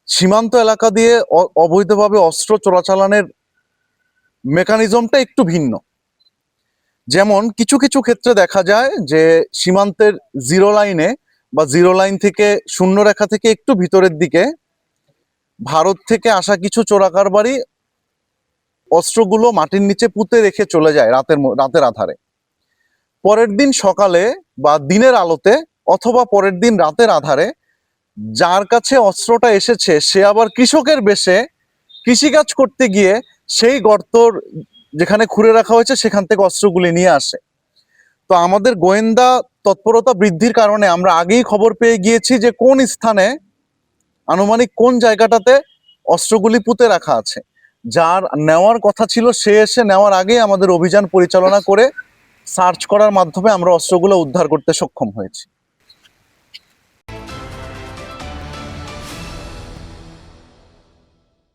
সীমান্ত এলাকা দিয়ে অবৈধভাবে অস্ত্র চোরাচালানের মেকানিজমটা একটু ভিন্ন। যেমন কিছু কিছু ক্ষেত্রে দেখা যায় যে সীমান্তের জিরো লাইনে বা জিরো লাইন থেকে শূন্য রেখা থেকে একটু ভিতরের দিকে ভারত থেকে আসা কিছু চোরাকারবারি অস্ত্রগুলো মাটির নিচে পুঁতে রেখে চলে যায় রাতের আধারে। পরের দিন সকালে বা দিনের আলোতে অথবা পরের দিন রাতের আধারে যার কাছে অস্ত্রটা এসেছে সে আবার কৃষকের বেশে কৃষিকাজ করতে গিয়ে সেই গর্তর যেখানে খুঁড়ে রাখা হয়েছে সেখান থেকে অস্ত্রগুলি নিয়ে আসে। তো আমাদের গোয়েন্দা তৎপরতা বৃদ্ধির কারণে আমরা আগেই খবর পেয়ে গিয়েছি যে কোন স্থানে আনুমানিক কোন জায়গাটাতে অস্ত্রগুলি পুঁতে রাখা আছে। যার নেওয়ার কথা ছিল সে এসে নেওয়ার আগেই আমাদের অভিযান পরিচালনা করে সার্চ করার মাধ্যমে আমরা অস্ত্রগুলো উদ্ধার করতে সক্ষম হয়েছি।